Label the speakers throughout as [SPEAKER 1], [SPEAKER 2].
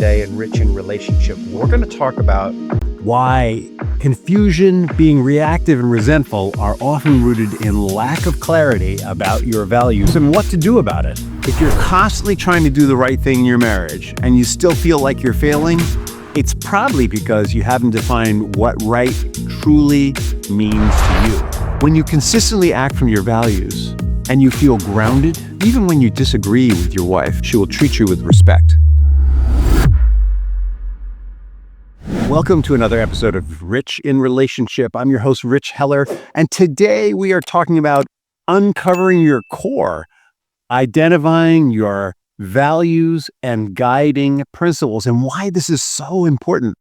[SPEAKER 1] today in Rich in Relationship. We're going to talk about
[SPEAKER 2] why confusion, being reactive, and resentful are often rooted in lack of clarity about your values and what to do about it. If you're constantly trying to do the right thing in your marriage and you still feel like you're failing, it's probably because you haven't defined what right truly means to you. When you consistently act from your values and you feel grounded, even when you disagree with your wife, she will treat you with respect. Welcome to another episode of Rich in Relationship. I'm your host, Rich Heller, and today we are talking about uncovering your core, identifying your values and guiding principles, and why this is so important,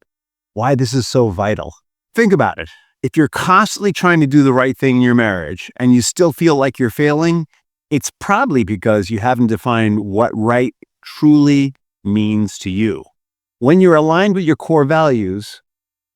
[SPEAKER 2] why this is so vital. Think about it. If you're constantly trying to do the right thing in your marriage and you still feel like you're failing, it's probably because you haven't defined what right truly means to you. When you're aligned with your core values,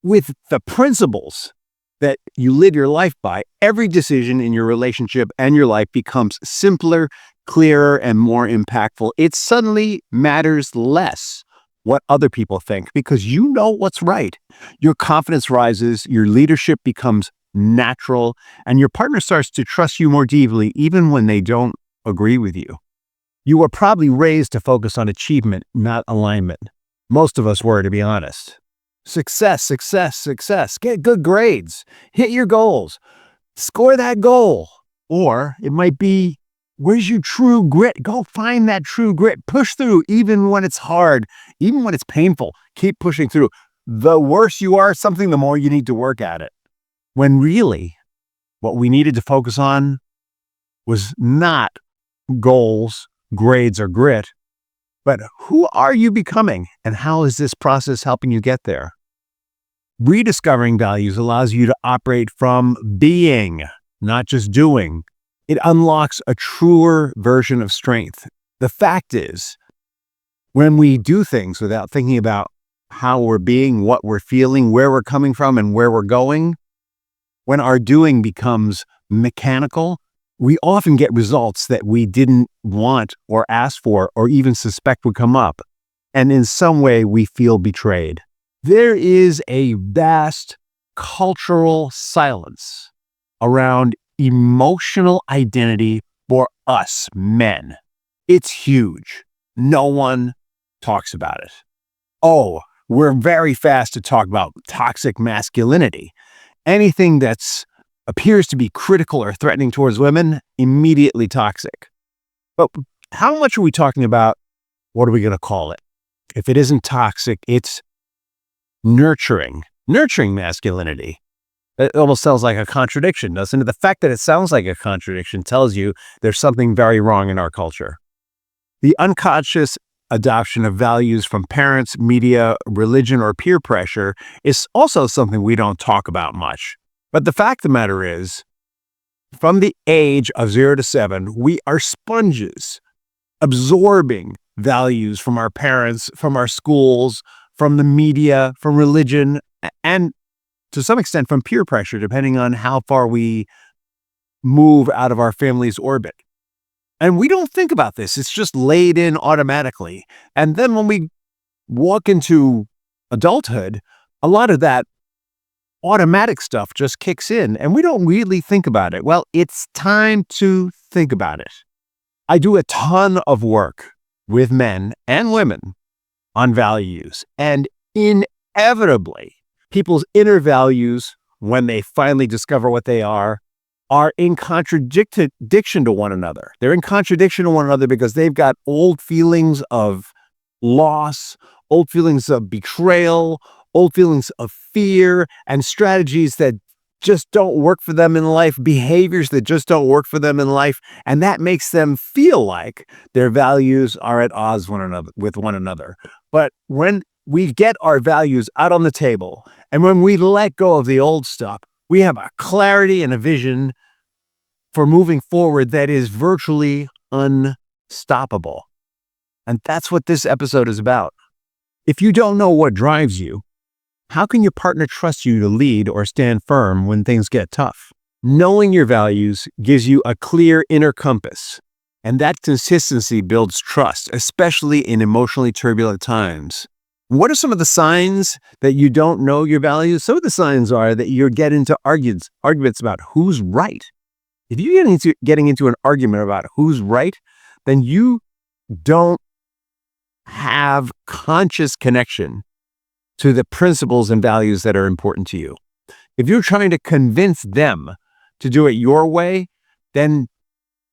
[SPEAKER 2] with the principles that you live your life by, every decision in your relationship and your life becomes simpler, clearer, and more impactful. It suddenly matters less what other people think because you know what's right. Your confidence rises, your leadership becomes natural, and your partner starts to trust you more deeply even when they don't agree with you. You were probably raised to focus on achievement, not alignment. Most of us were, to be honest. Success, success, success. Get good grades. Hit your goals. Score that goal. Or it might be, where's your true grit? Go find that true grit. Push through even when it's hard, even when it's painful. Keep pushing through. The worse you are at something, the more you need to work at it. When really, what we needed to focus on was not goals, grades, or grit, but who are you becoming and how is this process helping you get there? Rediscovering values allows you to operate from being, not just doing. It unlocks a truer version of strength. The fact is, when we do things without thinking about how we're being, what we're feeling, where we're coming from, and where we're going, when our doing becomes mechanical, we often get results that we didn't want or ask for or even suspect would come up. And in some way, we feel betrayed. There is a vast cultural silence around emotional identity for us men. It's huge. No one talks about it. Oh, we're very fast to talk about toxic masculinity. Anything that's appears to be critical or threatening towards women, immediately toxic. But how much are we talking about? What are we going to call it? If it isn't toxic, it's nurturing masculinity. It almost sounds like a contradiction, doesn't it? The fact that it sounds like a contradiction tells you there's something very wrong in our culture. The unconscious adoption of values from parents, media, religion, or peer pressure is also something we don't talk about much. But the fact of the matter is, from the age of 0 to 7, we are sponges, absorbing values from our parents, from our schools, from the media, from religion, and to some extent from peer pressure, depending on how far we move out of our family's orbit. And we don't think about this. It's just laid in automatically. And then when we walk into adulthood, a lot of that automatic stuff just kicks in and we don't really think about it. Well, it's time to think about it. I do a ton of work with men and women on values, and inevitably, people's inner values, when they finally discover what they are in contradiction to one another. They're in contradiction to one another because they've got old feelings of loss, old feelings of betrayal, old feelings of fear, and strategies that just don't work for them in life, behaviors that just don't work for them in life, and that makes them feel like their values are at odds with one another. But when we get our values out on the table, and when we let go of the old stuff, we have a clarity and a vision for moving forward that is virtually unstoppable. And that's what this episode is about. If you don't know what drives you, how can your partner trust you to lead or stand firm when things get tough? Knowing your values gives you a clear inner compass, and that consistency builds trust, especially in emotionally turbulent times. What are some of the signs that you don't know your values? Some of the signs are that you get into arguments about who's right. If you getting into an argument about who's right, then you don't have conscious connection to the principles and values that are important to you. If you're trying to convince them to do it your way, then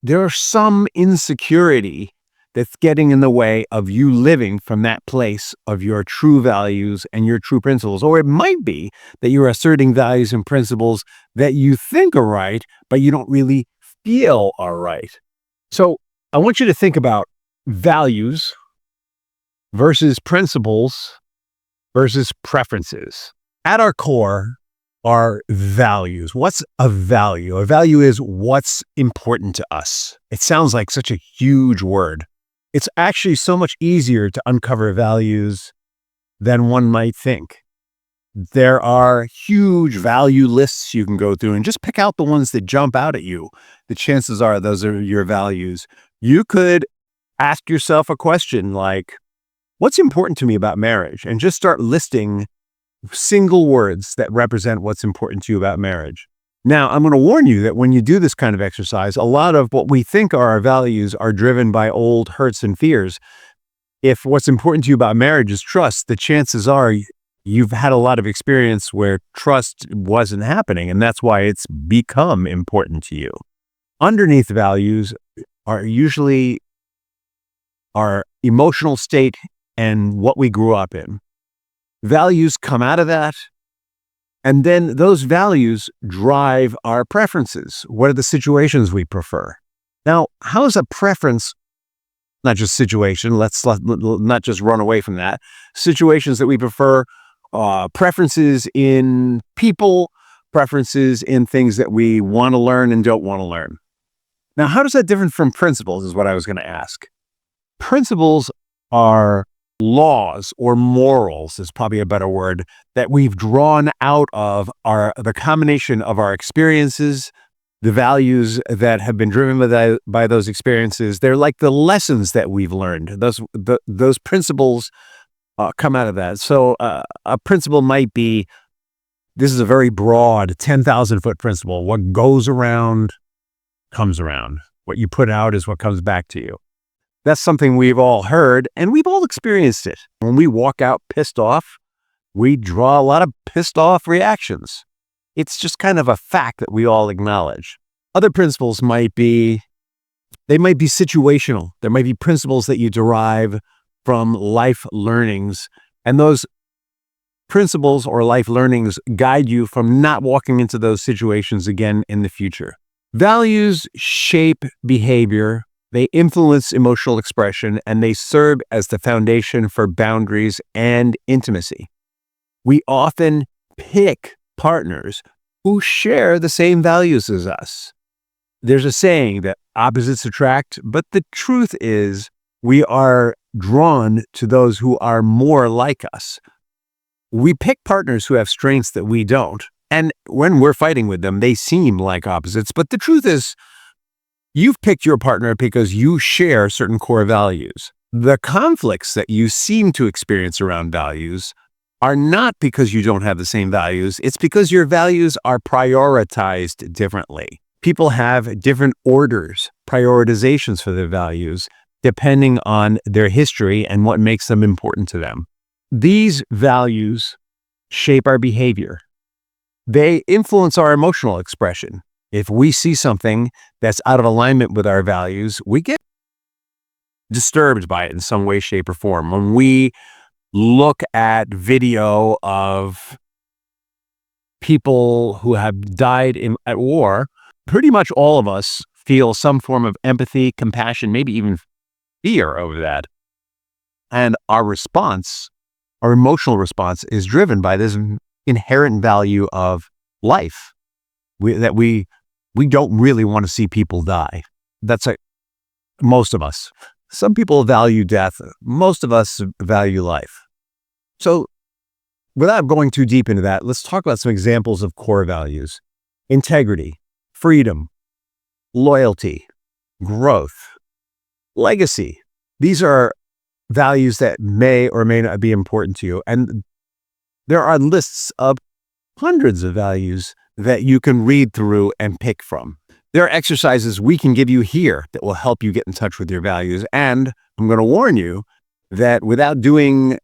[SPEAKER 2] there's some insecurity that's getting in the way of you living from that place of your true values and your true principles. Or it might be that you're asserting values and principles that you think are right, but you don't really feel are right. So I want you to think about values versus principles versus preferences. At our core are values. What's a value? A value is what's important to us. It sounds like such a huge word. It's actually so much easier to uncover values than one might think. There are huge value lists you can go through and just pick out the ones that jump out at you. The chances are those are your values. You could ask yourself a question like, what's important to me about marriage? And just start listing single words that represent what's important to you about marriage. Now, I'm going to warn you that when you do this kind of exercise, a lot of what we think are our values are driven by old hurts and fears. If what's important to you about marriage is trust, the chances are you've had a lot of experience where trust wasn't happening, and that's why it's become important to you. Underneath values are usually our emotional state and what we grew up in. Values come out of that, and then those values drive our preferences. What are the situations we prefer? Now, how is a preference, not just situation, let's not just run away from that, situations that we prefer, preferences in people, preferences in things that we want to learn and don't want to learn. Now, how does that differ from principles is what I was going to ask. Principles are laws or morals is probably a better word that we've drawn out of the combination of our experiences, the values that have been driven by those experiences. They're like the lessons that we've learned. Those principles come out of that. So a principle might be, this is a very broad 10,000-foot principle. What goes around comes around. What you put out is what comes back to you. That's something we've all heard, and we've all experienced it. When we walk out pissed off, we draw a lot of pissed off reactions. It's just kind of a fact that we all acknowledge. Other principles might be situational. There might be principles that you derive from life learnings, and those principles or life learnings guide you from not walking into those situations again in the future. Values shape behavior. They influence emotional expression, and they serve as the foundation for boundaries and intimacy. We often pick partners who share the same values as us. There's a saying that opposites attract, but the truth is we are drawn to those who are more like us. We pick partners who have strengths that we don't, and when we're fighting with them, they seem like opposites, but the truth is, you've picked your partner because you share certain core values. The conflicts that you seem to experience around values are not because you don't have the same values. It's because your values are prioritized differently. People have different orders, prioritizations for their values, depending on their history and what makes them important to them. These values shape our behavior. They influence our emotional expression. If we see something that's out of alignment with our values, we get disturbed by it in some way, shape, or form. When we look at video of people who have died at war, pretty much all of us feel some form of empathy, compassion, maybe even fear over that. And our response, our emotional response, is driven by this inherent value of life that we don't really want to see people die. That's most of us. Some people value death. Most of us value life. So without going too deep into that, let's talk about some examples of core values. Integrity, freedom, loyalty, growth, legacy. These are values that may or may not be important to you. And there are lists of hundreds of values that you can read through and pick from. There are exercises we can give you here that will help you get in touch with your values. And I'm going to warn you that without doing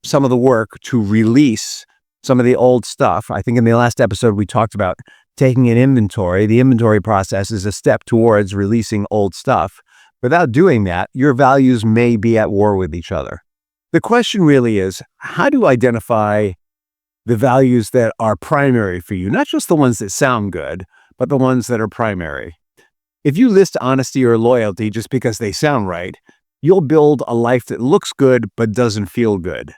[SPEAKER 2] some of the work to release some of the old stuff, I think in the last episode we talked about taking an inventory. The inventory process is a step towards releasing old stuff. Without doing that, your values may be at war with each other. The question really is, how do you identify the values that are primary for you? Not just the ones that sound good, but the ones that are primary. If you list honesty or loyalty just because they sound right, you'll build a life that looks good but doesn't feel good.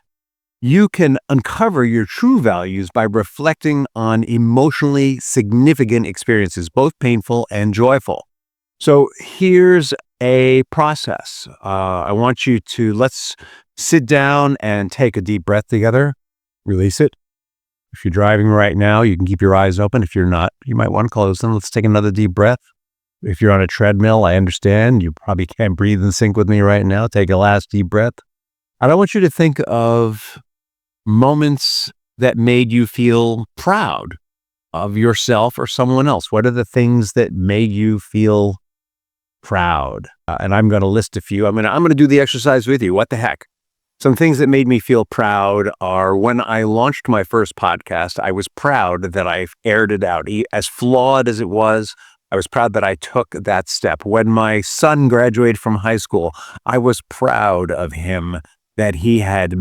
[SPEAKER 2] You can uncover your true values by reflecting on emotionally significant experiences, both painful and joyful. So here's a process. I want you to, let's sit down and take a deep breath together. Release it. If you're driving right now, you can keep your eyes open. If you're not, you might want to close them. Let's take another deep breath. If you're on a treadmill, I understand. You probably can't breathe in sync with me right now. Take a last deep breath. And I want you to think of moments that made you feel proud of yourself or someone else. What are the things that made you feel proud? And I'm going to list a few. I'm going to do the exercise with you. What the heck? Some things that made me feel proud are when I launched my first podcast, I was proud that I aired it out. As flawed as it was, I was proud that I took that step. When my son graduated from high school, I was proud of him that he had,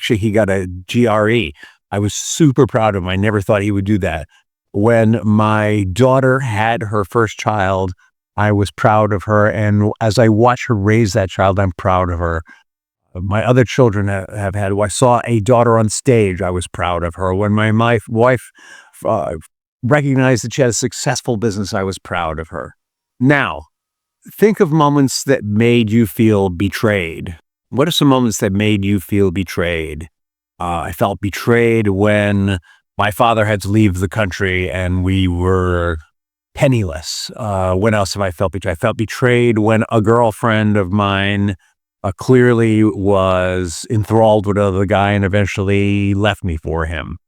[SPEAKER 2] he got a GRE. I was super proud of him. I never thought he would do that. When my daughter had her first child, I was proud of her. And as I watch her raise that child, I'm proud of her. My other children have had, I saw a daughter on stage, I was proud of her. When my wife recognized that she had a successful business, I was proud of her. Now, think of moments that made you feel betrayed. What are some moments that made you feel betrayed? I felt betrayed when my father had to leave the country and we were penniless. When else have I felt betrayed? I felt betrayed when a girlfriend of mine clearly was enthralled with another guy and eventually left me for him.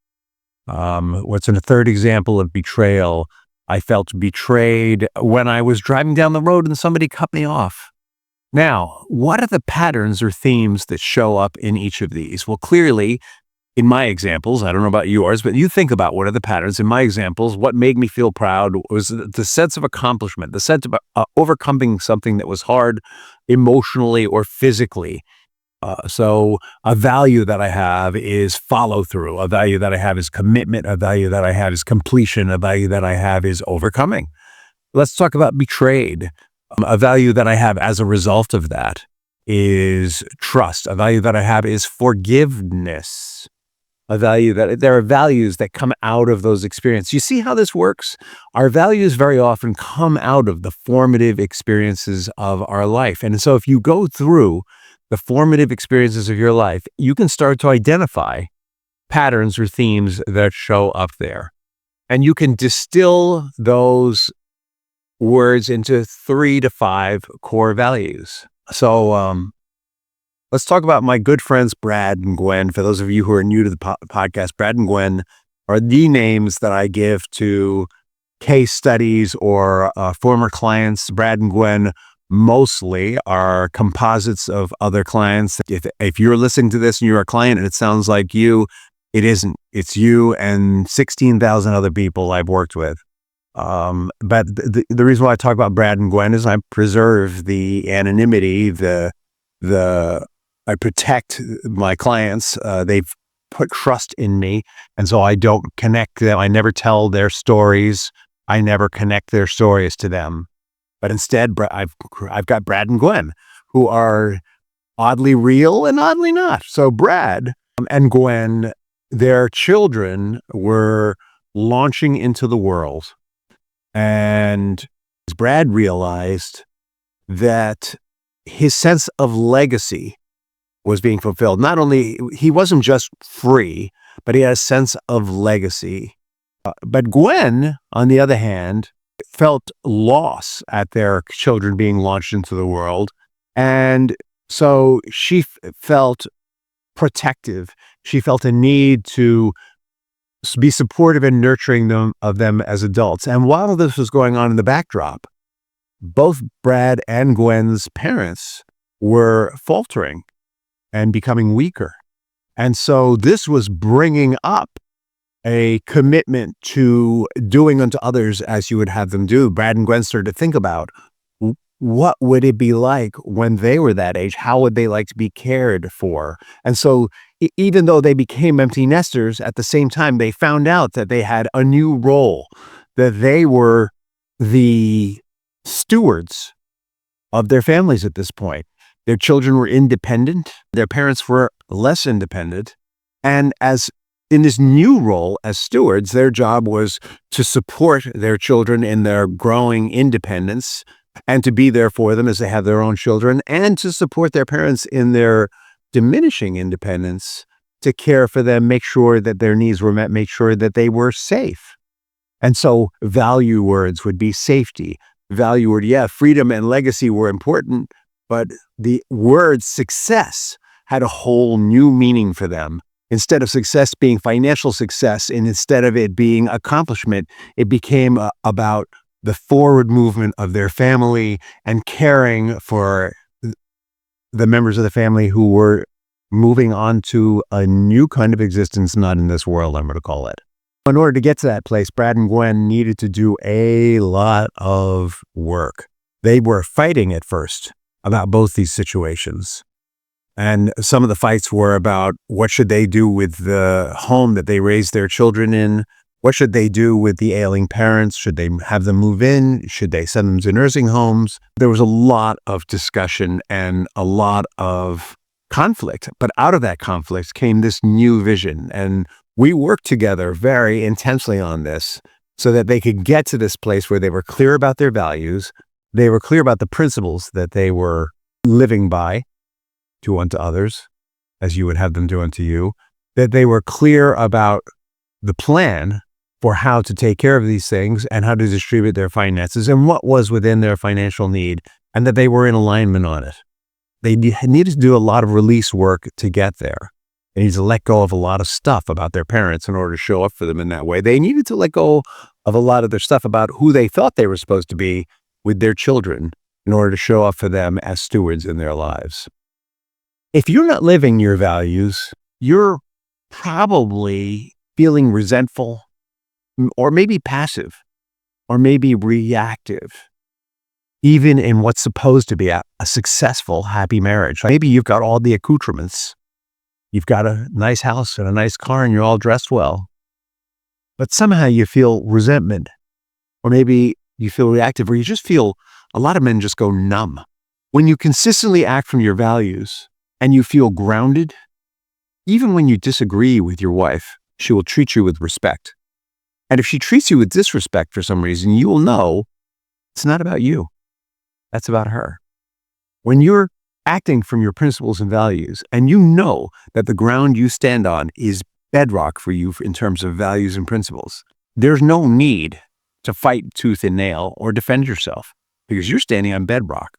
[SPEAKER 2] What's a third example of betrayal? I felt betrayed when I was driving down the road and somebody cut me off. Now, what are the patterns or themes that show up in each of these? Well, clearly, in my examples, I don't know about yours, but you think about what are the patterns. In my examples, what made me feel proud was the sense of accomplishment, the sense of overcoming something that was hard emotionally or physically. So a value that I have is follow through. A value that I have is commitment. A value that I have is completion. A value that I have is overcoming. Let's talk about betrayed. A value that I have as a result of that is trust. A value that I have is forgiveness. A value that there are values that come out of those experiences. You see how this works? Our values very often come out of the formative experiences of our life. And so if you go through the formative experiences of your life, you can start to identify patterns or themes that show up there. And you can distill those words into 3 to 5 core values. So let's talk about my good friends, Brad and Gwen. For those of you who are new to the podcast, Brad and Gwen are the names that I give to case studies or former clients. Brad and Gwen mostly are composites of other clients. If you're listening to this and you're a client and it sounds like you, it isn't. It's you and 16,000 other people I've worked with. But the reason why I talk about Brad and Gwen is I preserve the anonymity, I protect my clients. They've put trust in me. And so I don't connect them. I never tell their stories. I never connect their stories to them. But instead, I've got Brad and Gwen, who are oddly real and oddly not. So Brad and Gwen, their children were launching into the world. And Brad realized that his sense of legacy was being fulfilled. Not only, he wasn't just free, but he had a sense of legacy. But Gwen, on the other hand, felt loss at their children being launched into the world and So she felt protective. She felt a need to be supportive and nurturing them as adults. And while this was going on in the backdrop, both Brad and Gwen's parents were faltering and becoming weaker. And so this was bringing up a commitment to doing unto others as you would have them do. Brad and Gwen started to think about what would it be like when they were that age? How would they like to be cared for? And so even though they became empty nesters, at the same time, they found out that they had a new role, that they were the stewards of their families at this point. Their children were independent. Their parents were less independent. And as in this new role as stewards, their job was to support their children in their growing independence and to be there for them as they have their own children, and to support their parents in their diminishing independence, to care for them, make sure that their needs were met, make sure that they were safe. And so value words would be safety. Value word, freedom and legacy were important, but the word success had a whole new meaning for them. Instead of success being financial success, and instead of it being accomplishment, it became about the forward movement of their family and caring for the members of the family who were moving on to a new kind of existence, not in this world, I'm going to call it. In order to get to that place, Brad and Gwen needed to do a lot of work. They were fighting at first about both these situations. And some of the fights were about what should they do with the home that they raised their children in? What should they do with the ailing parents? Should they have them move in? Should they send them to nursing homes? There was a lot of discussion and a lot of conflict. But out of that conflict came this new vision. And we worked together very intensely on this so that they could get to this place where they were clear about their values. They were clear about the principles that they were living by, do unto others as you would have them do unto you. That they were clear about the plan for how to take care of these things and how to distribute their finances and what was within their financial need, and that they were in alignment on it. They needed to do a lot of release work to get there. They needed to let go of a lot of stuff about their parents in order to show up for them in that way. They needed to let go of a lot of their stuff about who they thought they were supposed to be with their children in order to show up for them as stewards in their lives. If you're not living your values, you're probably feeling resentful, or maybe passive, or maybe reactive, even in what's supposed to be a successful, happy marriage. Maybe you've got all the accoutrements. You've got a nice house and a nice car and you're all dressed well. But somehow you feel resentment, or maybe you feel reactive, or you just feel, a lot of men just go numb. When you consistently act from your values and you feel grounded, even when you disagree with your wife, she will treat you with respect. And if she treats you with disrespect for some reason, you will know it's not about you. That's about her. When you're acting from your principles and values, and you know that the ground you stand on is bedrock for you in terms of values and principles, there's no need to fight tooth and nail or defend yourself because you're standing on bedrock.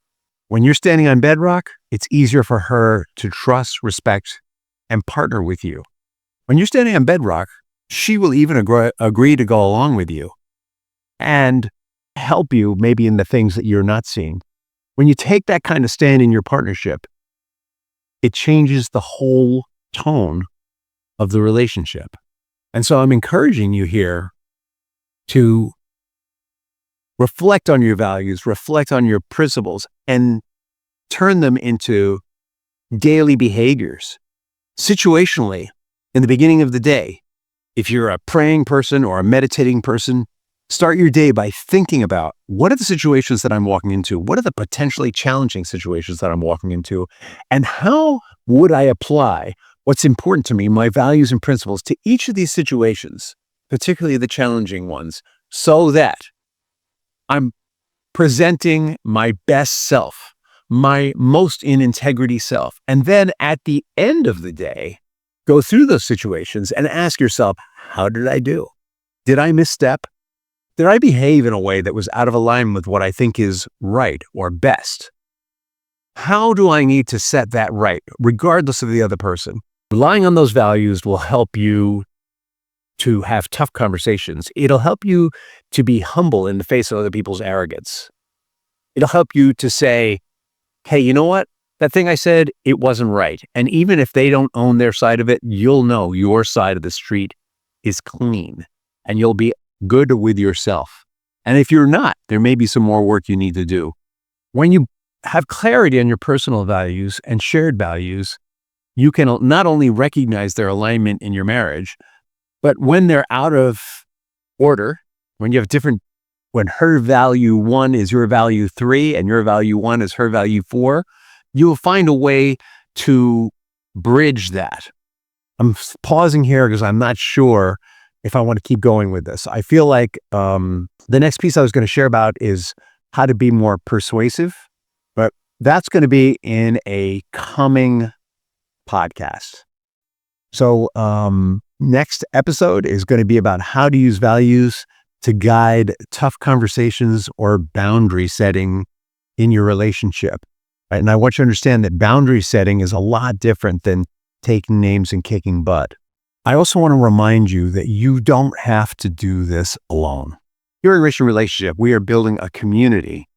[SPEAKER 2] When you're standing on bedrock, it's easier for her to trust, respect, and partner with you. When you're standing on bedrock, she will even agree to go along with you and help you maybe in the things that you're not seeing. When you take that kind of stand in your partnership, it changes the whole tone of the relationship. And so I'm encouraging you here to reflect on your values, reflect on your principles, and turn them into daily behaviors. Situationally, in the beginning of the day, if you're a praying person or a meditating person, start your day by thinking about, what are the situations that I'm walking into? What are the potentially challenging situations that I'm walking into? And how would I apply what's important to me, my values and principles, to each of these situations, particularly the challenging ones, so that I'm presenting my best self, my most in integrity self. And then at the end of the day, go through those situations and ask yourself, how did I do? Did I misstep? Did I behave in a way that was out of alignment with what I think is right or best? How do I need to set that right, regardless of the other person? Relying on those values will help you to have tough conversations. It'll help you to be humble in the face of other people's arrogance. It'll help you to say, hey, you know what? That thing I said, it wasn't right. And even if they don't own their side of it, you'll know your side of the street is clean and you'll be good with yourself. And if you're not, there may be some more work you need to do. When you have clarity on your personal values and shared values, you can not only recognize their alignment in your marriage, but when they're out of order, when you have when her value 1 is your value 3 and your value 1 is her value 4, you will find a way to bridge that. I'm pausing here because I'm not sure if I want to keep going with this. I feel like the next piece I was going to share about is how to be more persuasive, but that's going to be in a coming podcast. So next episode is going to be about how to use values to guide tough conversations or boundary setting in your relationship. Right? And I want you to understand that boundary setting is a lot different than taking names and kicking butt. I also want to remind you that you don't have to do this alone. Here at Rich in Relationship, we are building a community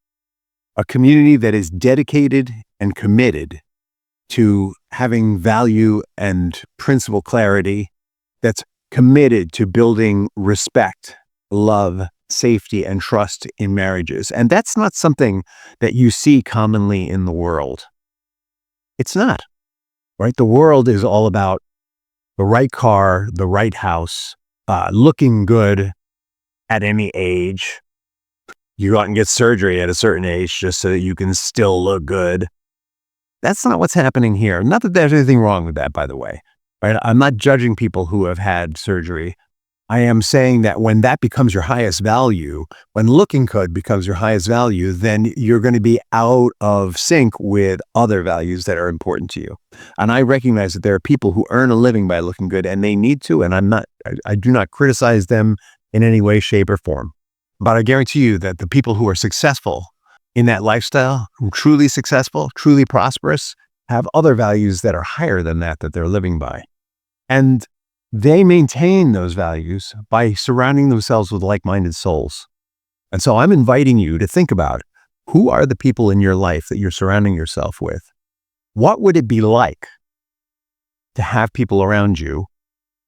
[SPEAKER 2] that is dedicated and committed to having value and principle clarity, that's committed to building respect, love, safety, and trust in marriages. And that's not something that you see commonly in the world. It's not, right? The world is all about the right car, the right house, looking good at any age. You go out and get surgery at a certain age just so that you can still look good. That's not what's happening here. Not that there's anything wrong with that, by the way. Right? I'm not judging people who have had surgery. I am saying that when that becomes your highest value, when looking good becomes your highest value, then you're going to be out of sync with other values that are important to you. And I recognize that there are people who earn a living by looking good, and they need to, and I do not criticize them in any way, shape, or form. But I guarantee you that the people who are successful in that lifestyle, truly successful, truly prosperous, have other values that are higher than that they're living by. And they maintain those values by surrounding themselves with like-minded souls. And so I'm inviting you to think about, who are the people in your life that you're surrounding yourself with? What would it be like to have people around you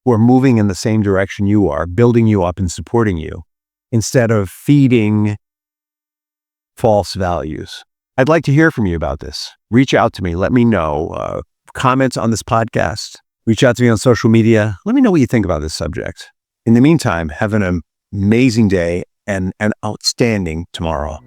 [SPEAKER 2] who are moving in the same direction you are, building you up and supporting you, instead of feeding false values? I'd like to hear from you about this. Reach out to me. Let me know. Comments on this podcast. Reach out to me on social media. Let me know what you think about this subject. In the meantime, have an amazing day and an outstanding tomorrow.